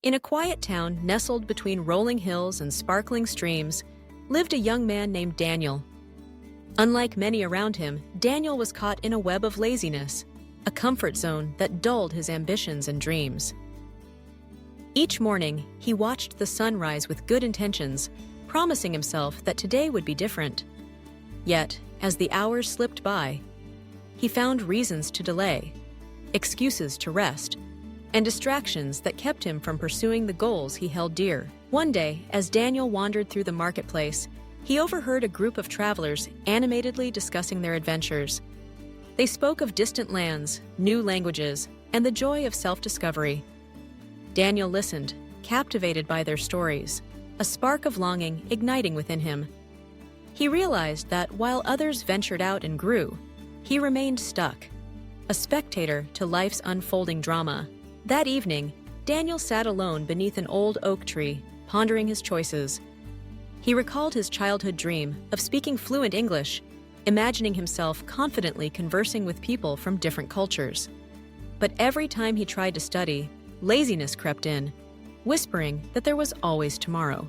In a quiet town nestled between rolling hills and sparkling streams, lived a young man named Daniel. Unlike many around him, Daniel was caught in a web of laziness, a comfort zone that dulled his ambitions and dreams. Each morning, he watched the sun rise with good intentions, promising himself that today would be different. Yet, as the hours slipped by, he found reasons to delay, excuses to rest, and distractions that kept him from pursuing the goals he held dear. One day, as Daniel wandered through the marketplace, he overheard a group of travelers animatedly discussing their adventures. They spoke of distant lands, new languages, and the joy of self-discovery. Daniel listened, captivated by their stories, a spark of longing igniting within him. He realized that while others ventured out and grew, he remained stuck, a spectator to life's unfolding drama. That evening, Daniel sat alone beneath an old oak tree, pondering his choices. He recalled his childhood dream of speaking fluent English, imagining himself confidently conversing with people from different cultures. But every time he tried to study, laziness crept in, whispering that there was always tomorrow.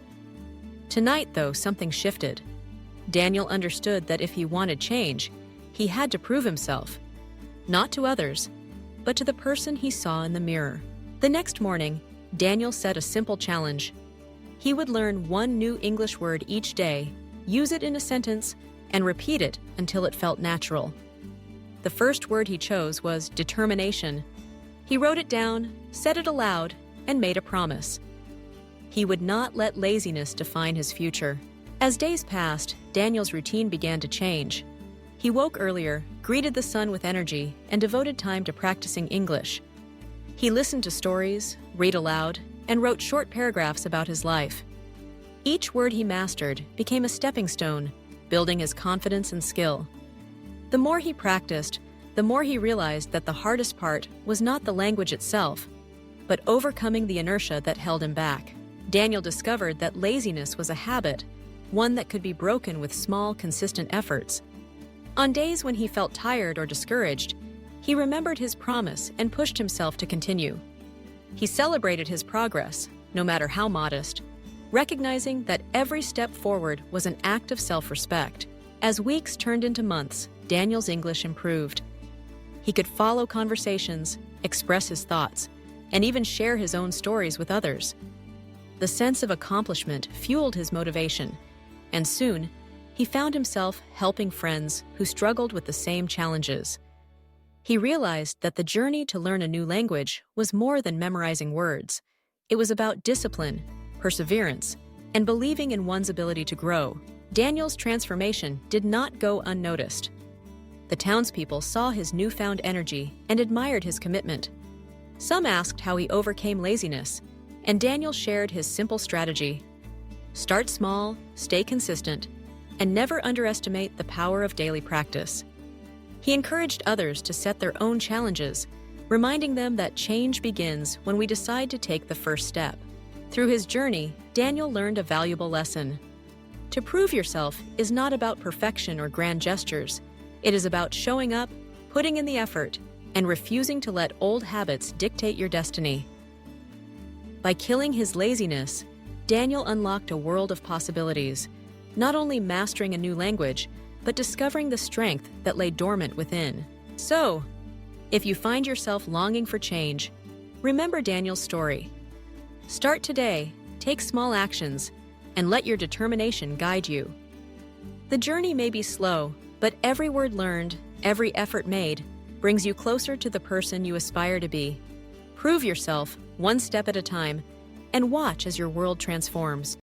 Tonight, though, something shifted. Daniel understood that if he wanted change, he had to prove himself, not to others, but to the person he saw in the mirror. The next morning, Daniel set a simple challenge. He would learn one new English word each day, use it in a sentence, and repeat it until it felt natural. The first word he chose was determination. He wrote it down, said it aloud, and made a promise. He would not let laziness define his future. As days passed, Daniel's routine began to change. He woke earlier, greeted the sun with energy, and devoted time to practicing English. He listened to stories, read aloud, and wrote short paragraphs about his life. Each word he mastered became a stepping stone, building his confidence and skill. The more he practiced, the more he realized that the hardest part was not the language itself, but overcoming the inertia that held him back. Daniel discovered that laziness was a habit, one that could be broken with small, consistent efforts. On days when he felt tired or discouraged, he remembered his promise and pushed himself to continue. He celebrated his progress, no matter how modest, recognizing that every step forward was an act of self-respect. As weeks turned into months, Daniel's English improved. He could follow conversations, express his thoughts, and even share his own stories with others. The sense of accomplishment fueled his motivation, and soon, he found himself helping friends who struggled with the same challenges. He realized that the journey to learn a new language was more than memorizing words. It was about discipline, perseverance, and believing in one's ability to grow. Daniel's transformation did not go unnoticed. The townspeople saw his newfound energy and admired his commitment. Some asked how he overcame laziness, and Daniel shared his simple strategy. Start small, stay consistent, and never underestimate the power of daily practice. He encouraged others to set their own challenges, reminding them that change begins when we decide to take the first step. Through his journey, Daniel learned a valuable lesson. To prove yourself is not about perfection or grand gestures. It is about showing up, putting in the effort, and refusing to let old habits dictate your destiny. By killing his laziness, Daniel unlocked a world of possibilities, not only mastering a new language, but discovering the strength that lay dormant within. So, if you find yourself longing for change, remember Daniel's story. Start today, take small actions, and let your determination guide you. The journey may be slow, but every word learned, every effort made, brings you closer to the person you aspire to be. Prove yourself, one step at a time, and watch as your world transforms.